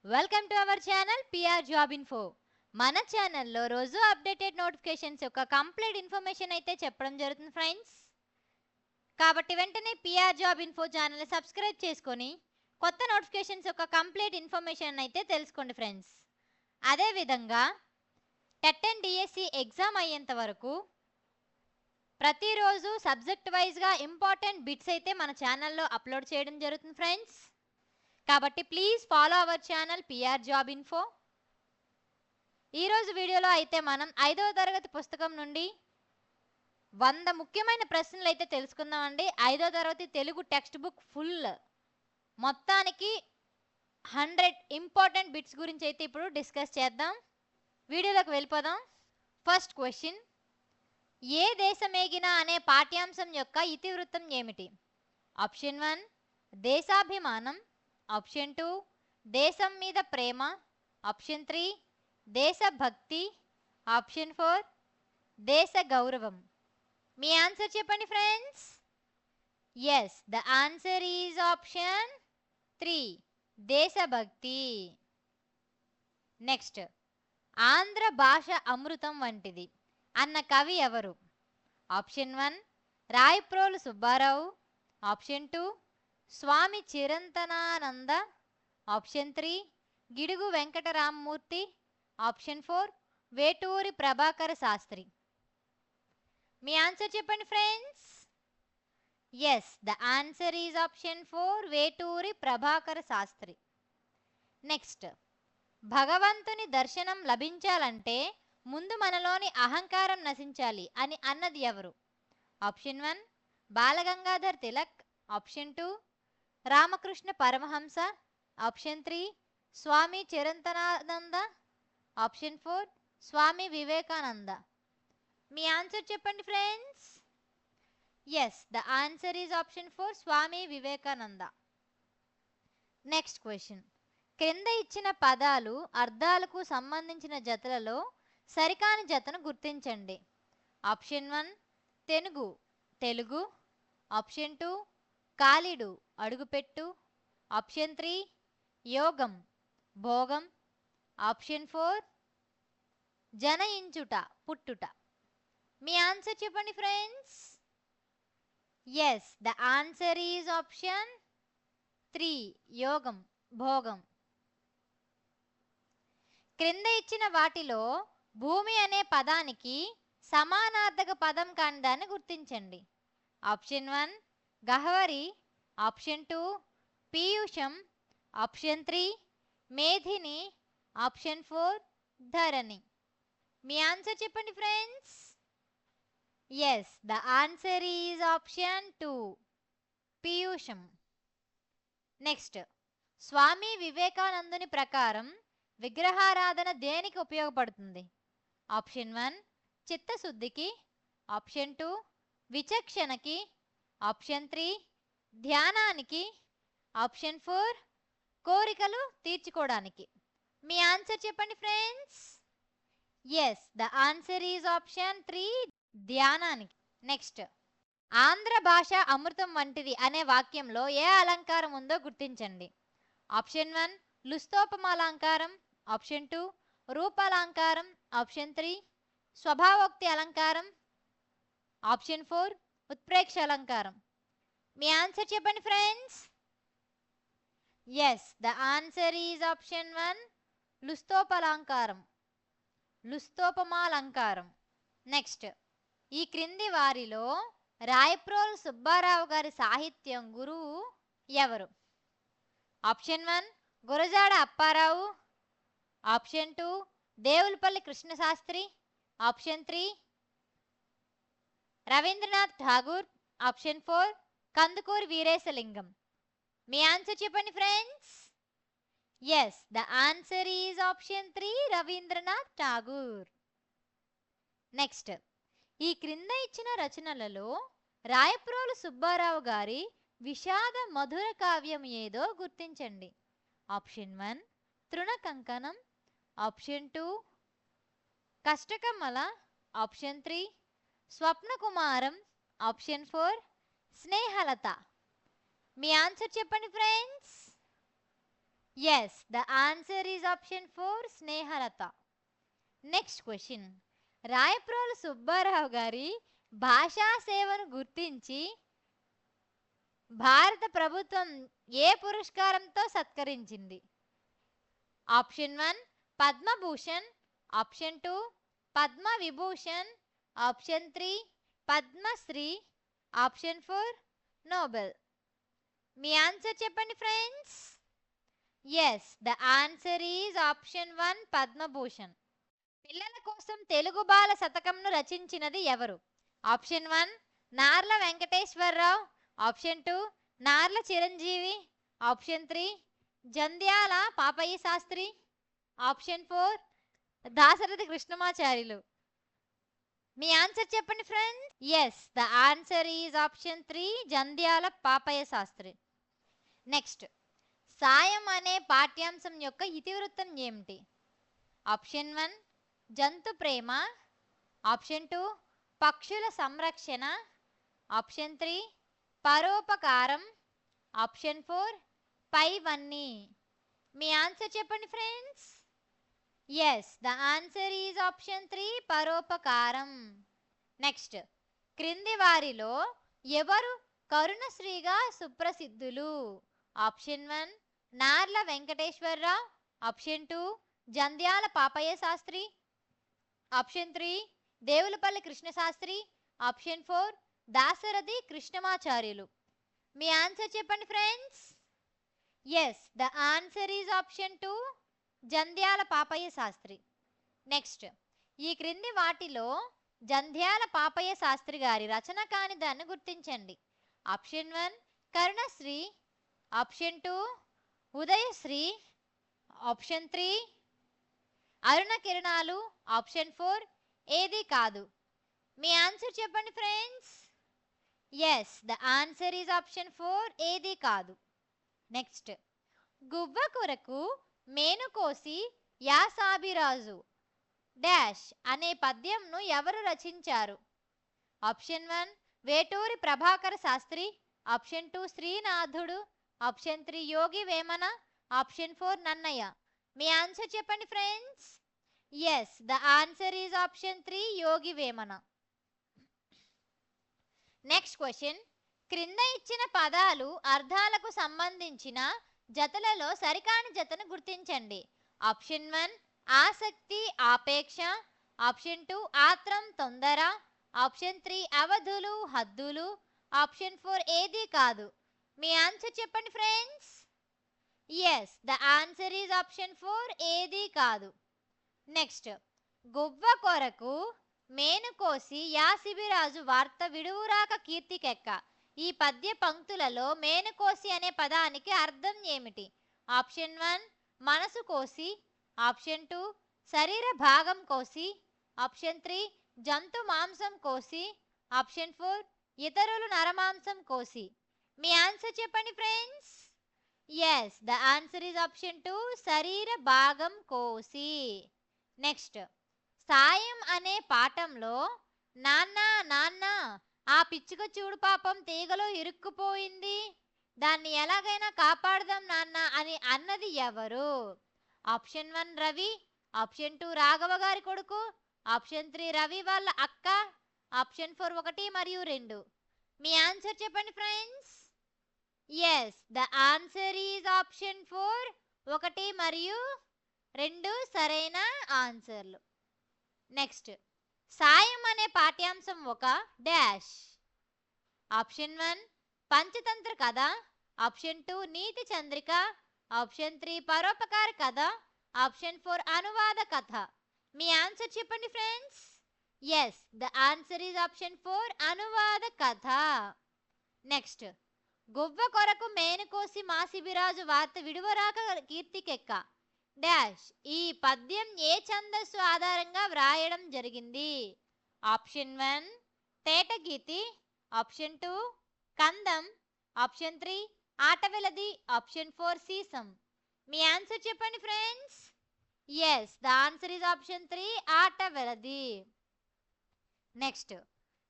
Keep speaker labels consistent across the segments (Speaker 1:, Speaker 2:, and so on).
Speaker 1: Welcome to our channel PR job info. మన ఛానల్లో రోజు అప్డేటెడ్ నోటిఫికేషన్స్ యొక్క కంప్లీట్ ఇన్ఫర్మేషన్ అయితే చెప్పడం జరుగుతుంది ఫ్రెండ్స్. కాబట్టి వెంటనే PR job info channel subscribe చేసుకొని కొత్త నోటిఫికేషన్స్ యొక్క కంప్లీట్ ఇన్ఫర్మేషన్ అయితే తెలుసుకోండి ఫ్రెండ్స్. అదేవిధంగా టెట్ అండ్ డిఎస్సి ఎగ్జామ్ అయ్యేంత వరకు ప్రతిరోజు సబ్జెక్ట్ వైజ్గా ఇంపార్టెంట్ బిట్స్ అయితే మన ఛానల్లో అప్లోడ్ చేయడం జరుగుతుంది ఫ్రెండ్స్. కాబట్టి please follow our channel PR job info. ఈరోజు వీడియోలో అయితే మనం 5వ తరగతి పుస్తకం నుండి 100 ముఖ్యమైన ప్రశ్నలు అయితే తెలుసుకుందామండి. 5వ తరగతి తెలుగు టెక్స్ట్ బుక్ ఫుల్ మొత్తానికి 100 ఇంపార్టెంట్ బిట్స్ గురించి అయితే ఇప్పుడు డిస్కస్ చేద్దాం. వీడియోలోకి వెళ్ళిపోదాం. ఫస్ట్ క్వశ్చన్, ఏ దేశమేగినా అనే పాఠ్యాంశం యొక్క ఇతివృత్తం ఏమిటి? ఆప్షన్ 1 దేశాభిమానం, ఆప్షన్ 2 దేశం మీద ప్రేమ, ఆప్షన్ 3 దేశభక్తి, ఆప్షన్ 4 దేశ గౌరవం. మీ ఆన్సర్ చెప్పండి friends. Yes, the answer is option 3 దేశభక్తి. నెక్స్ట్, ఆంధ్ర భాష అమృతం వంటిది అన్న కవి ఎవరు? Option 1 Rayaprolu Subbarao, option 2 Swami Chirantanananda, option 3 Gidugu Venkataramamurthy, option 4 Veturi Prabhakara Sastri. మీ ఆన్సర్ చెప్పండి friends. Yes, the answer is option 4 Veturi Prabhakara Sastri. Next, భగవంతుని దర్శనం లభించాలంటే ముందు మనలోని అహంకారం నశించాలి అని అన్నది ఎవరు? Option 1 Balagangadhar Tilak, option 2 Ramakrishna Paramahamsa, option 3 Swami Chirantanananda, option 4 Swami Vivekananda. మీ ఆన్సర్ చెప్పండి friends. Yes, the answer is option 4 Swami Vivekananda. Next question, క్రింద ఇచ్చిన పదాలు అర్థాలకు సంబంధించిన జతలలో సరికాని జతను గుర్తించండి. ఆప్షన్ 1 తెనుగు తెలుగు, ఆప్షన్ 2 కాలిడు అడుగుపెట్టు, ఆప్షన్ 3 యోగం భోగం, ఆప్షన్ 4 జనయించుట పుట్టుట. మీ ఆన్సర్ చెప్పండి friends. Yes, the answer is option 3 యోగం భోగం. క్రింద ఇచ్చిన వాటిలో భూమి అనే పదానికి సమానార్థక పదం కాని దాన్ని గుర్తించండి. ఆప్షన్ 1 గహవరి, ఆప్షన్ 2 పీయూషం, ఆప్షన్ 3 మేధిని, ఆప్షన్ 4 ధరణి. మీ ఆన్సర్ చెప్పండి friends. Yes, the answer is option 2 పీయూషం. నెక్స్ట్, స్వామి వివేకానందుని ప్రకారం విగ్రహారాధన దేనికి ఉపయోగపడుతుంది? ఆప్షన్ 1 చిత్తశుద్ధికి, ఆప్షన్ 2 విచక్షణకి, ఆప్షన్ 3 ధ్యానానికి, ఆప్షన్ 4 కోరికలు తీర్చుకోవడానికి. మీ ఆన్సర్ చెప్పండి friends. Yes, the answer is option 3 ధ్యానానికి. నెక్స్ట్, ఆంధ్ర భాష అమృతం వంటిది అనే వాక్యంలో ఏ అలంకారం ఉందో గుర్తించండి. ఆప్షన్ 1 లుస్తోపమాలంకారం, ఆప్షన్ 2 రూపాలంకారం, ఆప్షన్ 3 స్వభావోక్తి అలంకారం, ఆప్షన్ 4 ఉత్ప్రేక్ష అలంకారం. మీ ఆన్సర్ చెప్పండి friends. Yes, the answer is option 1 లుస్తోపలాంకారం లుస్తోపమాలంకారం. నెక్స్ట్, ఈ క్రింది వారిలో రాయప్రోలు సుబ్బారావు గారి సాహిత్యం గురువు ఎవరు? Option 1 Gurajada Apparao, option 2 Devulapalli Krishnasastri, option 3 Rabindranath Tagore, option 4 Kandukuri Veeresalingam. మీ ఆన్సర్ చెప్పండి friends. Yes, the answer is option 3 Rabindranath Tagore. Next, ఈ క్రింద ఇచ్చిన రచనలలో రాయప్రోలు సుబ్బారావు గారి విషాద మధుర కావ్యం ఏదో గుర్తించండి. Option 1 Trinakankanam, option 2 Kashtakamala, option 3 Swapnakumaram, option 4 Snehalatha. మీ ఆన్సర్ చెప్పండి friends. Yes the answer is option 4 Snehalatha. Next question. Rayaprolu Subbarao గారి భాషా సేవను గుర్తించి భారత ప్రభుత్వం ఏ పురస్కారంతో సత్కరించింది? Option 1 Padma Bhushan, option 2 Padma Vibhushan, option 3 Padma Shri, option 4 Nobel. మీ ఆన్సర్ చెప్పండి friends. Yes the answer is option 1 Padma Bhushan. పిల్లల కోసం తెలుగు బాల శతకంను రచించినది ఎవరు? Option 1 Narla Venkateswararao, option 2 Narla Chiranjeevi, option 3 Jandhyala Papayya Sastri, option 4 Dasarathi Krishnamacharyulu. మీ ఆన్సర్ చెప్పండి friends. Yes the answer is option 3 Jandhyala Papayya Sastri. Next. సాయం అనే పాఠ్యాంశం యొక్క ఇతివృత్తం ఏమిటి? ఆప్షన్ 1 జంతు ప్రేమ, ఆప్షన్ 2 పక్షుల సంరక్షణ, ఆప్షన్ 3 పరోపకారం, ఆప్షన్ 4 పైవన్నీ. మీ ఆన్సర్ చెప్పండి friends. Yes the answer is option 3 పరోపకారం. నెక్స్ట్. క్రింది వారిలో ఎవరు కరుణశ్రీగా సుప్రసిద్ధులు? Option 1 Narla Venkateswararao, option 2 Jandhyala Papayya Sastri, option 3 Devulapalli Krishnasastri, option 4 Dasarathi Krishnamacharyulu. మీ ఆన్సర్ చెప్పండి friends. Yes the answer is option 2 Jandhyala Papayya Sastri. Next. ఈ క్రింది వాటిలో జంధ్యాల పాపయ్య శాస్త్రి గారి రచన కాని దాన్ని గుర్తించండి. Option 1 Karunasri, option 2 Udayasri, option 3 Aruna Kiranalu, option 4 ఏది కాదు. మీ ఆన్సర్ చెప్పండి friends. Yes the answer is option 4 ఏది కాదు. నెక్స్ట్. గువ్వ కొరకు మేనుకోసి యాసాభిరాజు డాష్ అనే పద్యంను ఎవరు రచించారు? ఆప్షన్ 1 వేటూరి ప్రభాకర శాస్త్రి, ఆప్షన్ 2 శ్రీనాథుడు, ఆప్షన్ 3 యోగి వేమన, ఆప్షన్ 4 నన్నయ్య. మీ ఆన్సర్ చెప్పండి friends. Yes the answer is option 3 Yogi Vemana. Next question. క్రింద ఇచ్చిన పదాలు అర్థాలకు సంబంధించిన జతలలో సరికాని జతను గుర్తించండి. ఆప్షన్ 1 ఆసక్తి ఆపేక్ష, ఆప్షన్ 2 ఆత్రం తొందర, ఆప్షన్ 3 అవధులు హద్దులు, ఆప్షన్ 4 ఏది కాదు. మీ ఆన్సర్ చెప్పండి friends. Yes the answer is option 4 ఏది కాదు. నెక్స్ట్. గువ్వ కొరకు మేనుకోసి యాసిబిరాజు వార్త విడువురాక కీర్తికెక్క. ఈ పద్య పంక్తులలో మేనుకోసి అనే పదానికి అర్థం ఏమిటి? ఆప్షన్ 1 మనసు కోసి, ఆప్షన్ 2 శరీర భాగం కోసి, ఆప్షన్ 3 జంతు మాంసం కోసి, ఆప్షన్ 4 ఇతరులు నరమాంసం కోసి. మీ ఆన్సర్ చెప్పండి friends. Yes the answer is option 2 శరీర భాగం కోసి. నెక్స్ట్. సాయం అనే పాఠంలో నాన్న నాన్న ఆ పిచ్చుక చూడు పాపం తీగలో ఇరుక్కుపోయింది, దాన్ని ఎలాగైనా కాపాడదాం నాన్న అని అన్నది ఎవరు? ఆప్షన్ 1 రవి, ఆప్షన్ 2 రాఘవ గారి కొడుకు, ఆప్షన్ 3 రవి వాళ్ళ అక్క, ఆప్షన్ 4 1 మరియు 2. మీ ఆన్సర్ చెప్పండి friends. Yes the answer is option 4 1 మరియు 2 సరైన ఆన్సర్లు. నెక్స్ట్. సాయం అనే పాఠ్యాంశం ఒక డాష్. ఆప్షన్ 1 పంచతంత్ర కథ, ఆప్షన్ 2 నీతి చంద్రిక, ఆప్షన్ 3 పరోపకార కథ, ఆప్షన్ 4 అనువాద కథ. మీ ఆన్సర్ చెప్పండి friends. Yes the answer is option 4 అనువాద కథ. నెక్స్ట్. గువ్వ కొరకు మేనుకోసి మాసిబిరాజు వార్త విడువరాక కీర్తికెక్క డాష్ ఈ పద్యం ఏ ఛందస్సు ఆధారంగా వ్రాయడం జరిగింది? ఆప్షన్ 1 తేటగీతి, ఆప్షన్ 2 కందం, ఆప్షన్ 3 ఆటవెలది, ఆప్షన్ 4 సీసం. మీ ఆన్సర్ చెప్పండి friends. Yes the answer is option 3 ఆటవెలది. నెక్స్ట్.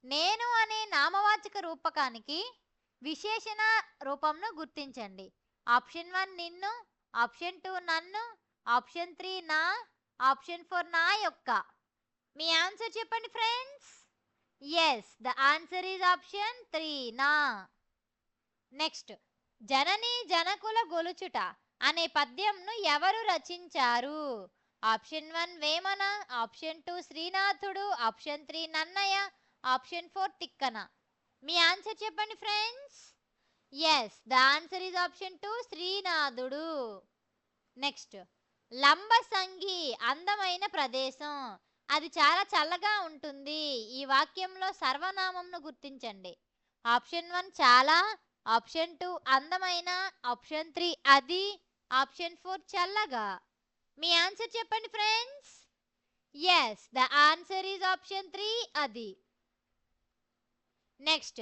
Speaker 1: నేను అనే నామవాచక రూపకానికి విశేషణ రూపంను గుర్తించండి. ఆప్షన్ 1 నిన్ను, ఆప్షన్ 2 నన్ను, ఆప్షన్ 3 నా, ఆప్షన్ 4 నా యొక్క. మీ ఆన్సర్ చెప్పండి friends. Yes, the answer is option 3 నా. నెక్స్ట్, జనని జనకుల గొలుచుట అనే పద్యంను ఎవరు రచించారు? ఆప్షన్ 1 వేమన, ఆప్షన్ 2 శ్రీనాథుడు, ఆప్షన్ 3 నన్నయ్య, ఆప్షన్ 4 తిక్కన. మీ ఆన్సర్ చెప్పండి friends. Yes, the answer is option 2 శ్రీనాథుడు. నెక్స్ట్, లంబసంగి అందమైన ప్రదేశం, అది చాలా చల్లగా ఉంటుంది. ఈ వాక్యంలో సర్వనామంను గుర్తించండి. ఆప్షన్ 1 చాలా, ఆప్షన్ 2 అందమైన, ఆప్షన్ 3 అది, ఆప్షన్ 4 చల్లగా. మీ ఆన్సర్ చెప్పండి friends. Yes, the answer is option 3 అది. నెక్స్ట్,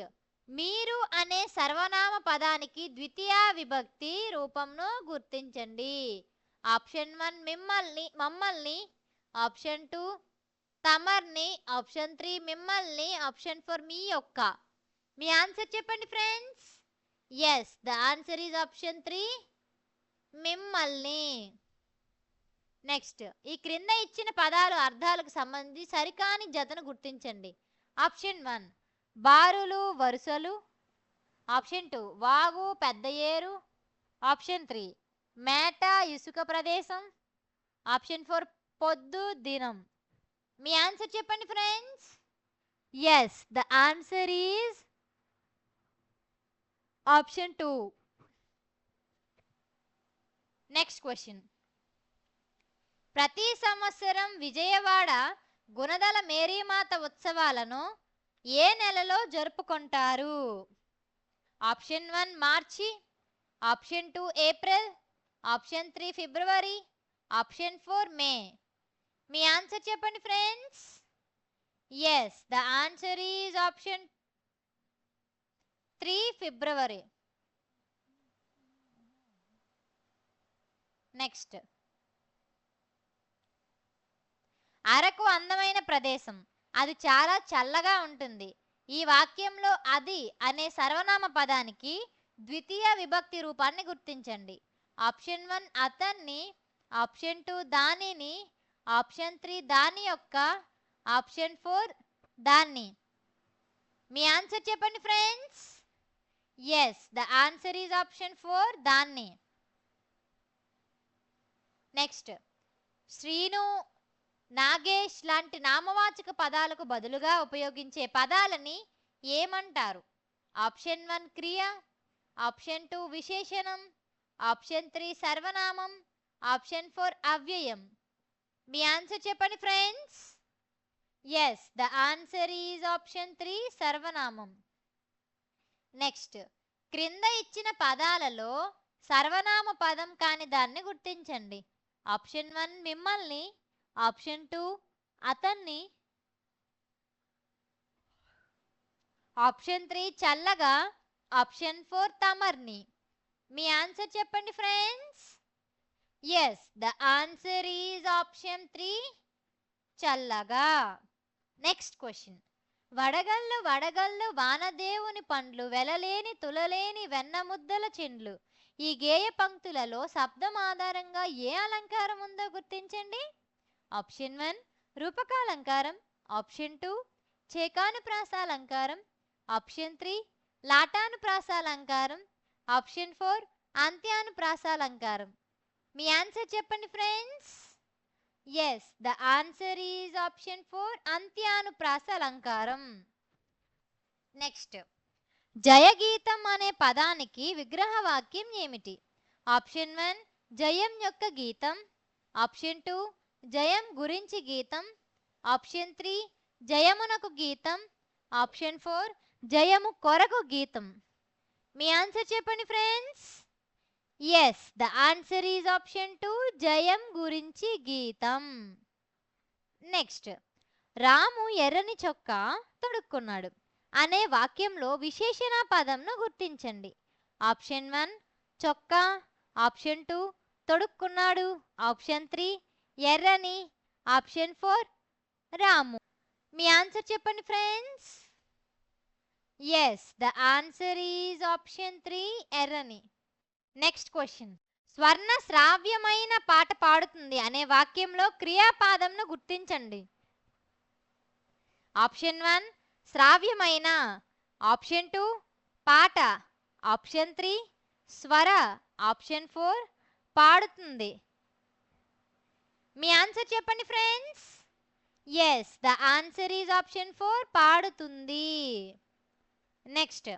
Speaker 1: మీరు అనే సర్వనామ పదానికి ద్వితీయ విభక్తి రూపంను గుర్తించండి. ఆప్షన్ 1 మిమ్మల్ని మమ్మల్ని, ఆప్షన్ 2 తమర్ని, ఆప్షన్ 3 మిమ్మల్ని, ఆప్షన్ 4 మీ యొక్క. మీ ఆన్సర్ చెప్పండి friends. Yes, the answer is option 3 మిమ్మల్ని. నెక్స్ట్, ఈ క్రింద ఇచ్చిన పదాలు అర్థాలకు సంబంధించి సరికాని జతను గుర్తించండి. ఆప్షన్ 1 బారులు వరుసలు, ఆప్షన్ 2 వాగు పెద్ద ఏరు, ఆప్షన్ 3 మేట ఇసుక ప్రదేశం, ఆప్షన్ 4 పొద్దు దినం. మీ ఆన్సర్ చెప్పండి friends. Yes, the answer is option 2. Next question, ప్రతి సంవత్సరం విజయవాడ గుణదల మేరీమాత ఉత్సవాలను ఏ నెలలో జరుపుకుంటారు? ఆప్షన్ 1 మార్చి, ఆప్షన్ 2 ఏప్రిల్, ఆప్షన్ 3 ఫిబ్రవరి, ఆప్షన్ 4 మే. మీ ఆన్సర్ చెప్పండి friends. Yes, the answer is option 3 ఫిబ్రవరి. నెక్స్ట్, అరకు అందమైన ప్రదేశం, అది చాలా చల్లగా ఉంటుంది. ఈ వాక్యంలో అది అనే సర్వనామ పదానికి ద్వితీయ విభక్తి రూపాన్ని గుర్తించండి. ఆప్షన్ 1 అతన్ని, ఆప్షన్ 2 దానిని, ఆప్షన్ 3 దాని యొక్క, ఆప్షన్ 4 దాన్ని. మీ ఆన్సర్ చెప్పండి friends. Yes, the answer is option 4 దాన్ని. నెక్స్ట్, శ్రీను, నాగేష్ లాంటి నామవాచక పదాలకు బదులుగా ఉపయోగించే పదాలని ఏమంటారు? ఆప్షన్ 1 క్రియ, ఆప్షన్ 2 విశేషణం, ఆప్షన్ 3 సర్వనామం, ఆప్షన్ 4 అవ్యయం. మీ ఆన్సర్ చెప్పండి friends. Yes, the answer is option 3 సర్వనామం. నెక్స్ట్, క్రింద ఇచ్చిన పదాలలో సర్వనామ పదం కాని దాన్ని గుర్తించండి. ఆప్షన్ 1 మిమ్మల్ని, ఆప్షన్ 2 అతన్ని, ఆప్షన్ 3 చల్లగా, ఆప్షన్ 4 తమర్ని. మీ ఆన్సర్ చెప్పండి friends. Yes, the answer is option 3 చల్లగా. నెక్స్ట్ క్వశ్చన్, వడగళ్ళు వడగళ్ళు వానదేవుని పండ్లు వెలలేని తులలేని వెన్న ముద్దల చెండ్లు. ఈ గేయ పంక్తులలో శబ్దం ఆధారంగా ఏ అలంకారం ఉందో గుర్తించండి. ఆప్షన్ 1 రూపకాలంకారం, ఆప్షన్ 2 చేకానుప్రాసాలంకారం, ఆప్షన్ 3 లాటానుప్రాసాలంకారం, ఆప్షన్ 4 అంత్యానుప్రాసాలంకారం. మీ ఆన్సర్ చెప్పండి friends. Yes, the answer is option 4 అంత్యానుప్రాసాలంకారం. నెక్స్ట్, జయగీతం అనే పదానికి విగ్రహవాక్యం ఏమిటి? ఆప్షన్ 1 జయం యొక్క గీతం, ఆప్షన్ 2 జయం గురించి గీతం, ఆప్షన్ 3 జయమునకు గీతం, ఆప్షన్ 4 జయము కొరకు గీతం. మీ ఆన్సర్ చెప్పండి friends. Yes, the answer is option 2 జయం గురించి గీతం. నెక్స్ట్, రాము ఎర్రని చొక్కా తొడుక్కున్నాడు అనే వాక్యంలో విశేషణ పదంను గుర్తించండి. ఆప్షన్ 1 చొక్కా, ఆప్షన్ 2 తొడుక్కున్నాడు, ఆప్షన్ 3 ఎర్రని, ఆప్షన్ 4 రాము. మీ ఆన్సర్ చెప్పండి friends. Yes, the answer is option 3 ఎర్రని. నెక్స్ట్ క్వశ్చన్, స్వర్ణ శ్రావ్యమైన పాట పాడుతుంది అనే వాక్యంలో క్రియాపాదంను గుర్తించండి. ఆప్షన్ 1 శ్రావ్యమైన, ఆప్షన్ 2 పాట, ఆప్షన్ 3 స్వర, ఆప్షన్ 4 పాడుతుంది. మీ ఆన్సర్ చెప్పండి friends. Yes, the answer is option 4 పాడుతుంది. నెక్స్ట్,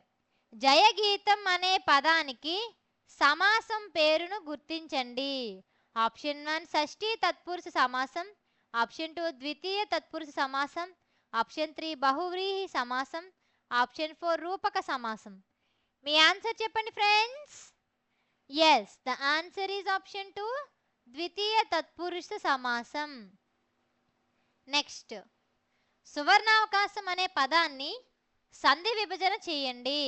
Speaker 1: జయగీతం అనే పదానికి సమాసం పేరును గుర్తించండి. ఆప్షన్ 1 షష్ఠీ తత్పురుష సమాసం, ఆప్షన్ 2 ద్వితీయ తత్పురుష సమాసం, ఆప్షన్ 3 బహువ్రీహి సమాసం, ఆప్షన్ 4 రూపక సమాసం. మీ ఆన్సర్ చెప్పండి friends. Yes, the answer is option 2 ద్వితీయ తత్పురుష సమాసం. నెక్స్ట్, సువర్ణావకాశం అనే పదాన్ని సంధి విభజన చేయండి.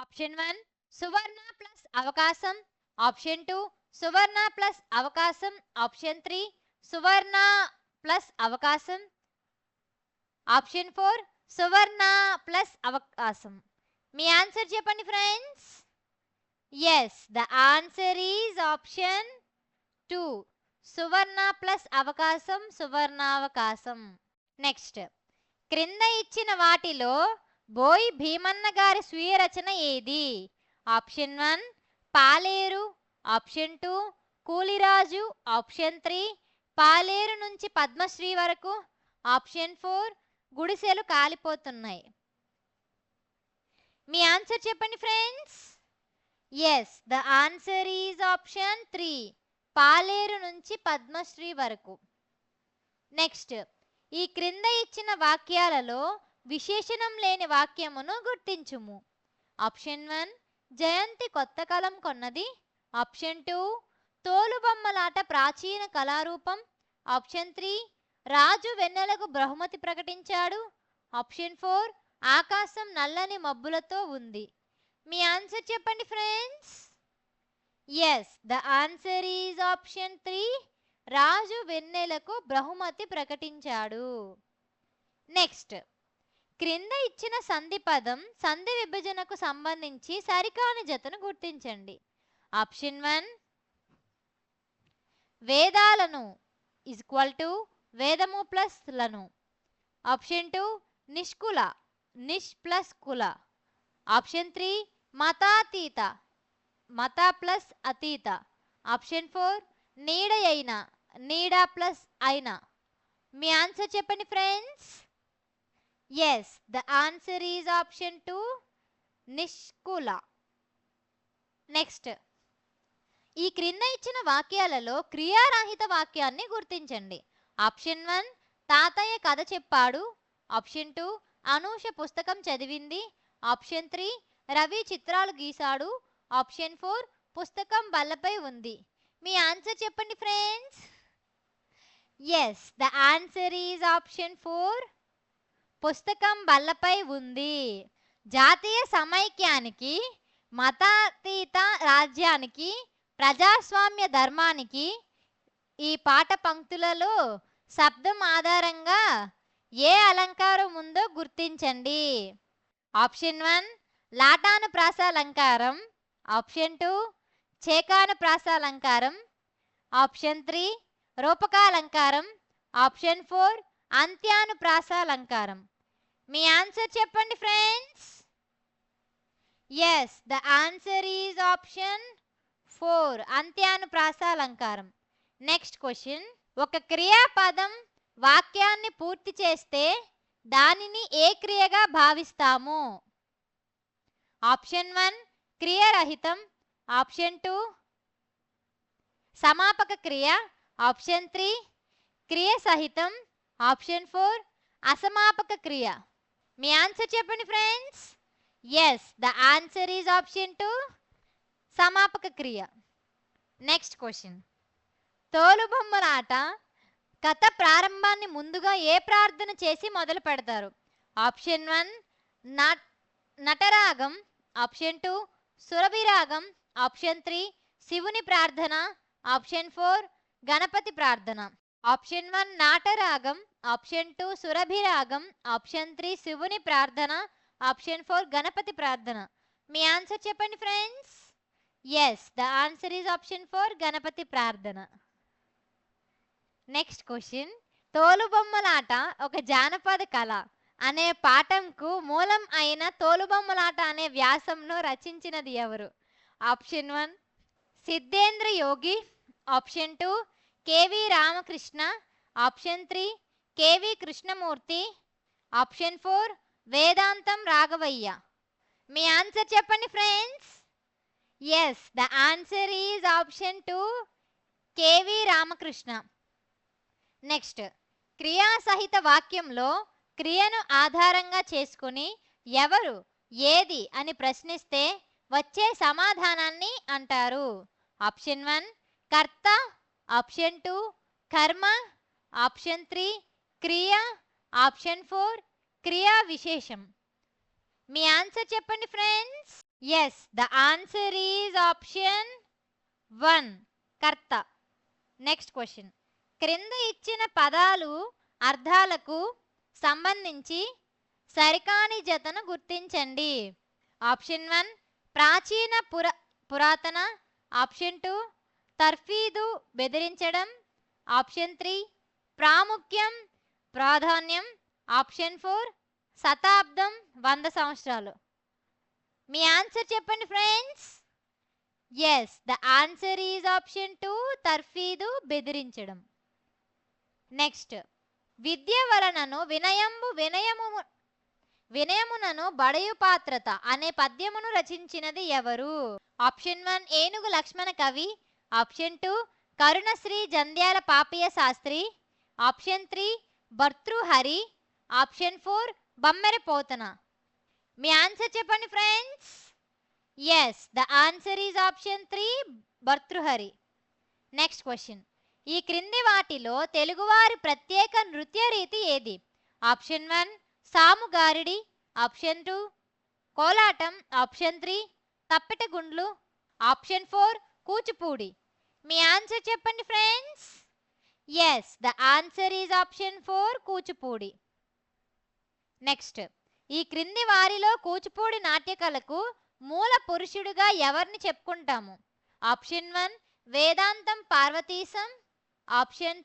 Speaker 1: ఆప్షన్ 1 సువర్ణ ప్లస్ అవకాశం, ఆప్షన్ 2 సువర్ణ ప్లస్ అవకాశం, ఆప్షన్ 3 సువర్ణ ప్లస్ అవకాశం, ఆప్షన్ 4 సువర్ణ ప్లస్ అవకాశం. మీ ఆన్సర్ చెప్పండి friends. Yes, the answer is option 2 సువర్ణ ప్లస్ అవకాశం, సువర్ణావకాశం. నెక్స్ట్, క్రింద ఇచ్చిన వాటిలో బోయి భీమన్న గారి స్వీయ రచన ఏది? Option 1 Paleru, option 2 Kooliraju, option 3 Paleru నుంచి పద్మశ్రీ వరకు, ఆప్షన్ 4 గుడిసెలు కాలిపోతున్నాయి. మీ ఆన్సర్ చెప్పండి friends. Yes, the answer is option 3 Paleru నుంచి పద్మశ్రీ వరకు. నెక్స్ట్, ఈ క్రింద ఇచ్చిన వాక్యాలలో విశేషణం లేని వాక్యమును గుర్తించుము. ఆప్షన్ 1 జయంతి కొత్త కలం కొన్నది, ఆప్షన్ 2 తోలుబొమ్మలాట ప్రాచీన కళారూపం, ఆప్షన్ 3 రాజు వెన్నెలకు బహుమతి ప్రకటించాడు, ఆప్షన్ 4 ఆకాశం నల్లని మబ్బులతో ఉంది. మీ ఆన్సర్ చెప్పండి friends. Yes, the answer is option 3 Raju వెన్నెలకు బహుమతి ప్రకటించాడు. నెక్స్ట్, క్రింద ఇచ్చిన సంధి పదం సంధి విభజనకు సంబంధించి సరికాని జతను గుర్తించండి. ఆప్షన్ 1 వేదాలను ఈక్వల్ టు వేదము ప్లస్ లను, ఆప్షన్ 2 నిష్కుల నిష్ ప్లస్ కుల, ఆప్షన్ 3 మతాతీత మత ప్లస్ అతీత, ఆప్షన్ 4 నీడ అయిన నీడ ప్లస్ అయిన. మీ ఆన్సర్ చెప్పండి friends. Yes, the answer is option 2 నిష్కుల. నెక్స్ట్, ఈ క్రింద ఇచ్చిన వాక్యాలలో క్రియారహిత వాక్యాన్ని గుర్తించండి. ఆప్షన్ 1 తాతయ్య కథ చెప్పాడు, ఆప్షన్ 2 అనూష పుస్తకం చదివింది, ఆప్షన్ 3 రవి చిత్రాలు గీశాడు, ఆప్షన్ 4 పుస్తకం బల్లపై ఉంది. మీ ఆన్సర్ చెప్పండి friends. Yes, the answer is option 4 పుస్తకం బల్లపై ఉంది. జాతీయ సమైక్యానికి, మతాతీత రాజ్యానికి, ప్రజాస్వామ్య ధర్మానికి ఈ పాట పంక్తులలో శబ్దం ఆధారంగా ఏ అలంకారం ఉందో గుర్తించండి. ఆప్షన్ 1 లాటాను ప్రాసాలంకారం, ఆప్షన్ 2 చేకాను ప్రాసాలంకారం, ఆప్షన్ 3 రూపకాలంకారం, ఆప్షన్ 4 అంత్యాను ప్రాసాలంకారం. మీ ఆన్సర్ చెప్పండి friends. Yes, the answer is option 4 అంత్యాను ప్రాసాలంకారం. నెక్స్ట్ క్వశ్చన్, ఒక క్రియాపదం వాక్యాన్ని పూర్తి చేస్తే దానిని ఏ క్రియగా భావిస్తాము? ఆప్షన్ 1 క్రియరహితం, ఆప్షన్ 2 సమాపక క్రియ, ఆప్షన్ 3 క్రియ సహితం, ఆప్షన్ 4 అసమాపక క్రియ. మీ ఆన్సర్ చెప్పండి friends. Yes, the answer is option 2 సమాపక క్రియ. నెక్స్ట్ క్వశ్చన్, తోలుబొమ్మలాట కథ ప్రారంభాన్ని ముందుగా ఏ ప్రార్థన చేసి మొదలు పెడతారు? ఆప్షన్ 1 నటరాగం, ఆప్షన్ 2 సురభిరాగం, ఆప్షన్ 3 శివుని ప్రార్థన, ఆప్షన్ 4 గణపతి ప్రార్థన. ఆప్షన్ 1 నాటరాగం, ఆప్షన్ 2 సురభిరాగం, ఆప్షన్ 3 శివుని ప్రార్థన, ఆప్షన్ 4 గణపతి ప్రార్థన. మీ ఆన్సర్ చెప్పండి friends. Yes the answer is option 4 Ganapati ప్రార్థన. నెక్స్ట్ క్వశ్చన్, తోలుబొమ్మలాట ఒక జానపద కళ అనే పాఠంకు మూలం అయిన తోలుబొమ్మలాట అనే వ్యాసంను రచించినది ఎవరు? Option 1 Siddhendra Yogi, option 2 K V Ramakrishna, option 3 K V Krishnamurthy, option 4 Vedantam Raghavayya. మీ ఆన్సర్ చెప్పండి friends. Yes the answer is option 2 K V Ramakrishna. Next, క్రియాసహిత వాక్యంలో క్రియను ఆధారంగా చేసుకుని ఎవరు ఏది అని ప్రశ్నిస్తే వచ్చే సమాధానాన్ని అంటారు? ఆప్షన్ 1 కర్త, ఆప్షన్ 2 కర్మ, ఆప్షన్ 3 క్రియ, ఆప్షన్ 4 క్రియా విశేషం. మీ ఆన్సర్ చెప్పండి friends. Yes the answer is option 1 కర్త. నెక్స్ట్ క్వశ్చన్, క్రింద ఇచ్చిన పదాలు అర్థాలకు సంబంధించి సరికాని జతను గుర్తించండి. ఆప్షన్ 1 ప్రాచీన పురాతన, ఆప్షన్ 2 తర్ఫీదు బెదిరించడం, ఆప్షన్ 3 ప్రాముఖ్యం ప్రాధాన్యం, ఆప్షన్ 4 శతాబ్దం 100 సంవత్సరాలు. మీ ఆన్సర్ చెప్పండి friends. Yes the answer is option 2 తర్ఫీదు బెదిరించడం. నెక్స్ట్, విద్య వలనను వినయమునను బడయు పాత్రత అనే పద్యమును రచించినది ఎవరు? Option 1 Enugu Lakshmana Kavi, option 2 Karunasri Jandhyala Papayya Sastri, option 3 Bhartrhari, option 4 Bammera Pothana. మీ ఆన్సర్ చెప్పండి friends. Yes the answer is option 3 Bhartrhari. Next question, ఈ క్రింది వాటిలో తెలుగువారి ప్రత్యేక నృత్య రీతి ఏది? ఆప్షన్ 1 సాముగారిడి, ఆప్షన్ 2 కోలాటం, ఆప్షన్ 3 తప్పెటగుండ్లు, ఆప్షన్ 4 కూచిపూడి. మీ ఆన్సర్ చెప్పండి friends. Yes the answer is option 4 Kuchipudi. Next, ఈ క్రింది వారిలో కూచిపూడి నాట్యకళకు మూల పురుషుడిగా ఎవరిని చెప్పుకుంటాము? ఆప్షన్ 1 వేదాంతం Parvateesam, option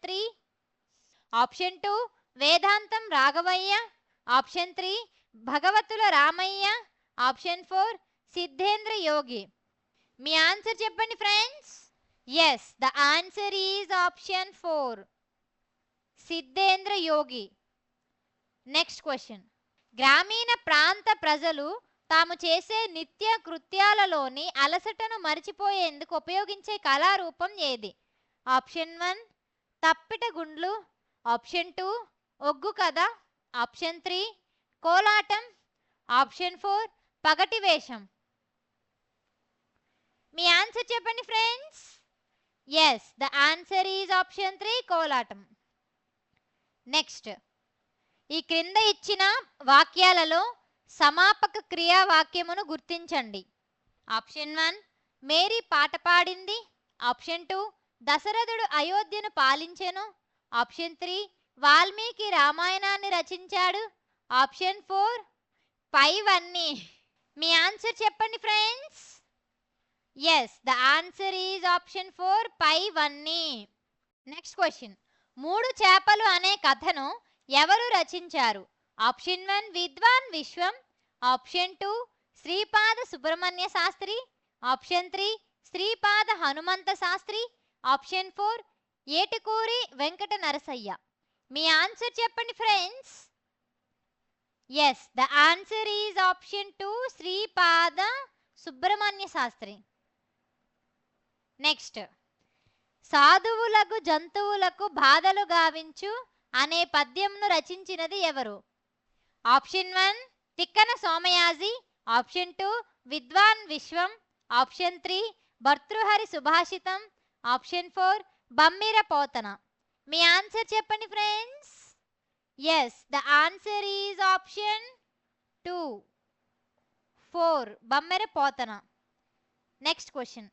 Speaker 1: 2 Vedantam Raghavayya, option 3 Bhagavatula Ramayya, option 4 Siddhendra Yogi. మీ ఆన్సర్ చెప్పండి friends. Yes the answer is option 4 Siddhendra Yogi. Next question, గ్రామీణ ప్రాంత ప్రజలు తాము చేసే నిత్య కృత్యాలలోని అలసటను మరిచిపోయేందుకు ఉపయోగించే కళారూపం ఏది? ఆప్షన్ 1 తప్పిటగుండ్లు, ఆప్షన్ 2 ఒగ్గు కథ, ఆప్షన్ 3 కోలాటం, ఆప్షన్ 4 పగటి వేషం. మీ ఆన్సర్ చెప్పండి friends. Yes the answer is option 3 కోలాటం. నెక్స్ట్, ఈ క్రింద ఇచ్చిన వాక్యాలలో సమాపక క్రియా వాక్యమును గుర్తించండి. ఆప్షన్ 1 మేరీ పాట పాడింది, ఆప్షన్ 2 దశరథుడు అయోధ్యను పాలించెను, ఆప్షన్ 3 వాల్మీకి రామాయణాన్ని రచించాడు, ఆప్షన్ 4 పైవన్నీ. మీ ఆన్సర్ చెప్పండి friends. Yes the answer is option 4 పైవన్నీ. నెక్స్ట్ క్వశ్చన్, 3 చేపలు అనే కథను ఎవరు రచించారు? Option 1 Vidwan Viswam, option 2 Sripada Subrahmanya Sastri, option 3 Sripada Hanumantha Sastri, option 4 Etukuri Venkata Narasayya. మీ ఆన్సర్ చెప్పండి friends. Yes the answer is option 2 Sripada Subrahmanya Sastri. Next, సాధువులకు జంతువులకు బాధలు గావించు అనే పద్యంను రచించినది ఎవరు? Option 1 Tikkana Somayaji, option 2 Vidwan Viswam, option 3 Bhartrihari సుభాషితం, ఆప్షన్ 4 బమ్మిర పోతన. మీ ఆన్సర్ చెప్పండి friends. Yes the answer is option 2 4 Bammera Pothana. Next question,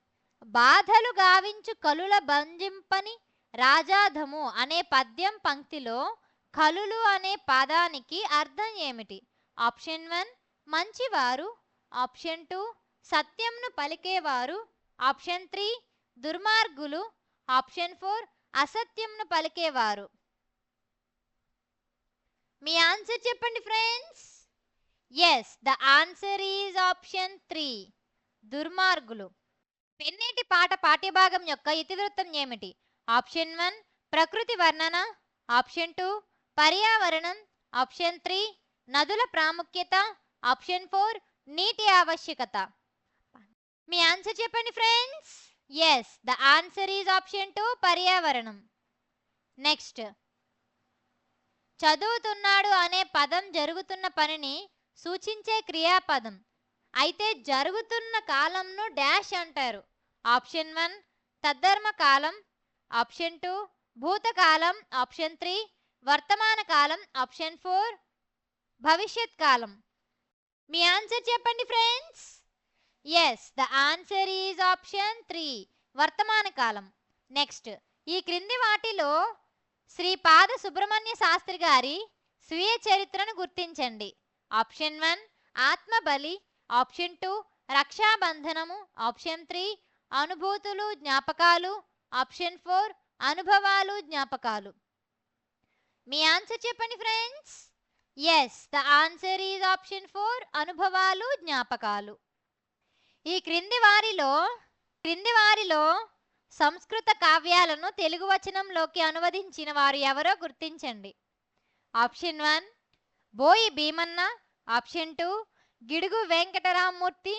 Speaker 1: బాధలు గావించు కలుల బంజింపని రాజాధము అనే పద్యం పంక్తిలో కలులు అనే పదానికి అర్థం ఏమిటి? ఆప్షన్ 1 మంచివారు, ఆప్షన్ 2 సత్యంను పలికేవారు, ఆప్షన్ 3 దుర్మార్గులు, ఆప్షన్ 4 అసత్యంను పలికేవారు. మీ ఆన్సర్ చెప్పండి friends. Yes, the answer is option 3 దుర్మార్గులు. పెన్నేటి పాట పాఠ్యభాగం యొక్క ఇతివృత్తం ఏమిటి? ఆప్షన్ 1 ప్రకృతి వర్ణన, ఆప్షన్ 2 పర్యావరణం, ఆప్షన్ 3 నదుల ప్రాముఖ్యత, ఆప్షన్ 4 నీటి ఆవశ్యకత. మీ ఆన్సర్ చెప్పండి friends. Yes, the answer is option 2 పర్యావరణం. నెక్స్ట్, చదువుతున్నాడు అనే పదం జరుగుతున్న పనిని సూచించే క్రియాపదం. అయితే జరుగుతున్న కాలంను డాష్ అంటారు. ఆప్షన్ 1 తద్ధర్మ కాలం, ఆప్షన్ 2 భూతకాలం, ఆప్షన్ 3 వర్తమాన కాలం, ఆప్షన్ 4 భవిష్యత్ కాలం. మీ ఆన్సర్ చెప్పండి friends. Yes, the answer is option 3 వర్తమాన కాలం. నెక్స్ట్, ఈ క్రింది వాటిలో శ్రీపాద సుబ్రహ్మణ్య శాస్త్రి గారి స్వీయ చరిత్రను గుర్తించండి. ఆప్షన్ 1 ఆత్మబలి, ఆప్షన్ 2 రక్షాబంధనము, ఆప్షన్ 3 అనుభూతులు జ్ఞాపకాలు, ఆప్షన్ 4 అనుభవాలు జ్ఞాపకాలు. మీ ఆన్సర్ చెప్పండి friends. Yes, the answer is option 4 అనుభవాలు జ్ఞాపకాలు. ఈ క్రింది వారిలో సంస్కృత కావ్యాలను తెలుగు వచనంలోకి అనువదించిన వారు ఎవరో గుర్తించండి. Option 1 Boyi Bheemanna, option 2 Gidugu Venkataramamurthy,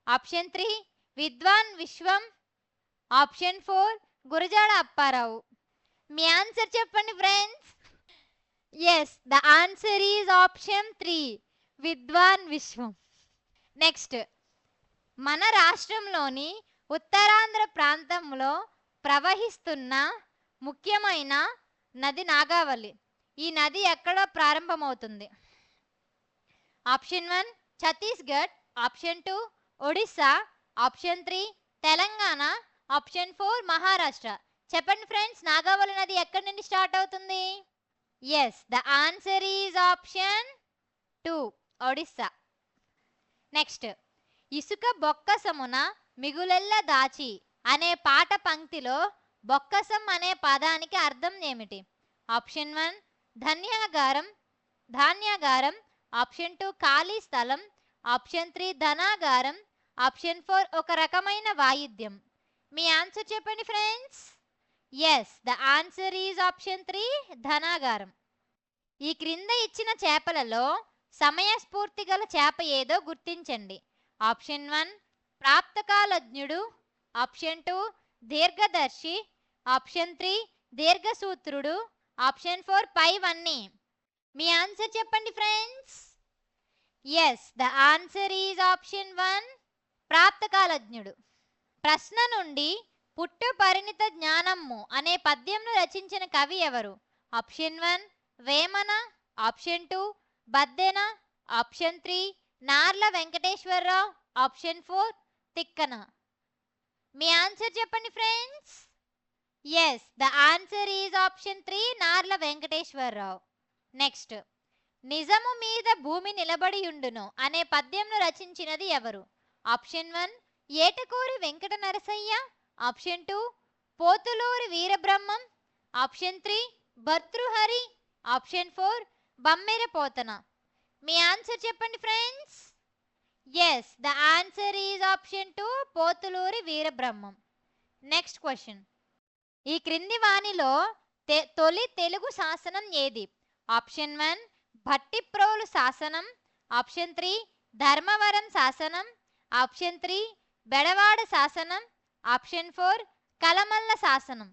Speaker 1: option 3 Vidwan Viswam, option 4 Gurajada Apparao. మీ ఆన్సర్ చెప్పండి friends. Yes, the answer is option 3 Vidwan Vishwam. Next, మన రాష్ట్రంలోని ఉత్తరాంధ్ర ప్రాంతంలో ప్రవహిస్తున్న ముఖ్యమైన నది నాగావళి. ఈ నది ఎక్కడ ప్రారంభమవుతుంది? Option 1 Chhattisgarh, option 2 Odisha, option 3 Telangana, option 4 Maharashtra. చెప్పండి ఫ్రెండ్స్, నాగావళి నది ఎక్కడి నుండి స్టార్ట్ అవుతుంది? Yes, the answer is option 2 Odisha. Next, ఇసుక బొక్కసమున మిగులెల్ల దాచి అనే పాట పంక్తిలో బొక్కసం అనే పదానికి అర్థం ఏమిటి? ఆప్షన్ 1 ధాన్యాగారం, ఆప్షన్ 2 ఖాళీ స్థలం, ఆప్షన్ 3 ధనాగారం, ఆప్షన్ 4 ఒక రకమైన వాయిద్యం. మీ ఆన్సర్ చెప్పండి friends. Yes, the answer is option 3 ధనాగారం. ఈ క్రింద ఇచ్చిన చేపలలో సమయస్ఫూర్తి గల చేప ఏదో గుర్తించండి. ఆప్షన్ 1 ప్రాప్తకాలజ్ఞుడు, ఆప్షన్ 2 దీర్ఘదర్శి, ఆప్షన్ 3 దీర్ఘసూత్రుడు, ఆప్షన్ 4 పైవన్నీ. మీ ఆన్సర్ చెప్పండి friends. Yes, the answer is option 1 ప్రాప్తకాలజ్ఞుడు. ప్రశ్న నుండి పుట్టు పరిణిత జ్ఞానమ్ము అనే పద్యంను రచించిన కవి ఎవరు? Option 1 Vemana, option 2 Baddena, option 3 Narla Venkateswararao, option 4 Tikkana. మీ ఆన్సర్ చెప్పండి friends. Yes, the answer is option 3 Narla Venkateswararao. Next, నిజము మీద భూమి నిలబడి ఉండును అనే పద్యంను రచించినది ఎవరు? Option 1 Etakuri Venkata Narasayya, option 2 Pothuluri Veerabrahmam, option 3 Bhartrhari, option 4 Bammera Pothana. మీ ఆన్సర్ చెప్పండి friends. Yes, the answer is option 2 Pothuluri Veerabrahmam. Next question, ఈ క్రింది వానిలో తొలి తెలుగు శాసనం ఏది? ఆప్షన్ 1 భట్టిప్రోలు శాసనం, ఆప్షన్ 3 ధర్మవరం శాసనం, ఆప్షన్ 3 బెడవాడ శాసనం, ఆప్షన్ 4 కలమల్ల శాసనం.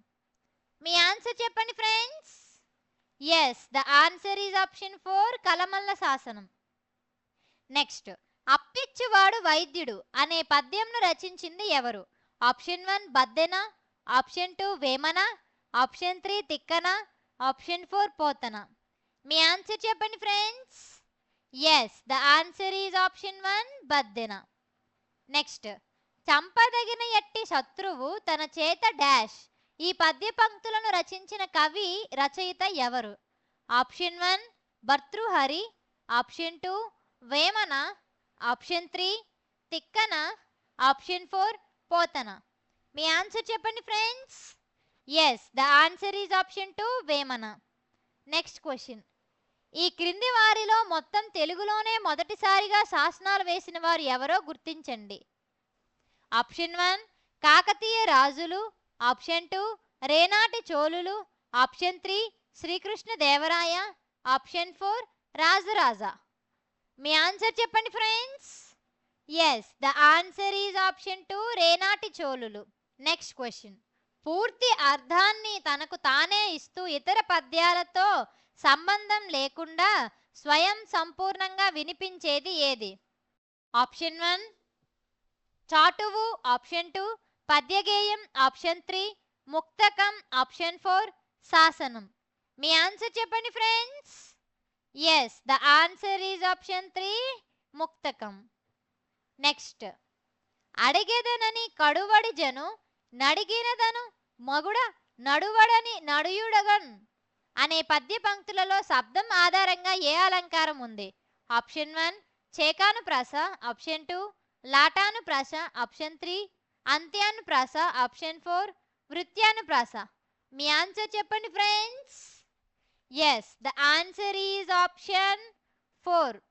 Speaker 1: మీ ఆన్సర్ చెప్పండి friends. Yes, the answer is option 4 Kalamalla శాసనం. నెక్స్ట్, అప్పిచ్చువాడు వైద్యుడు అనే పద్యంను రచించింది ఎవరు? Option 1 Baddena, option 2 Vemana, option 3 Tikkana, option 4 Pothana. మీ ఆన్సర్ చెప్పండి friends. Yes, the answer is option 1 Baddena. Next, చంపదగిన ఎట్టి శత్రువు తన చేత డాష్ ఈ పద్య పంక్తులను రచించిన కవి రచయిత ఎవరు? Option 1 Bhartrhari, option 2 Vemana, option 3 Tikkana, option 4 Pothana. మీ ఆన్సర్ చెప్పండి friends. Yes, the answer is option 2 Vemana. Next question. ఈ క్రింది వారిలో మొత్తం తెలుగులోనే మొదటిసారిగా శాసనాలు వేసిన వారు ఎవరో గుర్తించండి. ఆప్షన్ 1 కాకతీయ రాజులు, ఆప్షన్ 2 రేనాటి చోళులు, ఆప్షన్ 3 శ్రీకృష్ణదేవరాయ, ఆప్షన్ 4 రాజరాజ. మీ ఆన్సర్ చెప్పండి friends. Yes, the answer is option 2 Renati చోళులు. Next question. పూర్తి అర్థాన్ని తనకు తానే ఇస్తూ ఇతర పద్యాలతో సంబంధం లేకుండా స్వయం సంపూర్ణంగా వినిపించేది ఏది? ఆప్షన్ 1 చాటువు, ఆప్షన్ 2 పద్యగేయం, ఆప్షన్ 3 ముక్తకం, ఆప్షన్ 4 శాసనం. మీ ఆన్సర్ చెప్పండి friends. Yes, the answer is option 3 ముక్తకం. నెక్స్ట్. అడిగేదనని కడువడి జను నడిగినదను మగుడ నడువడని నడుయుడగన్ అనే పద్య పంక్తులలో శబ్దం ఆధారంగా ఏ అలంకారం ఉంది? ఆప్షన్ 1 చేకానుప్రాస, ఆప్షన్ 2 లాటానుప్రాస, ఆప్షన్ 3 అంత్యానుప్రాస, ఆప్షన్ 4 వృత్యానుప్రాస. మీ ఆన్సర్ చెప్పండి friends. Yes, the answer is option 4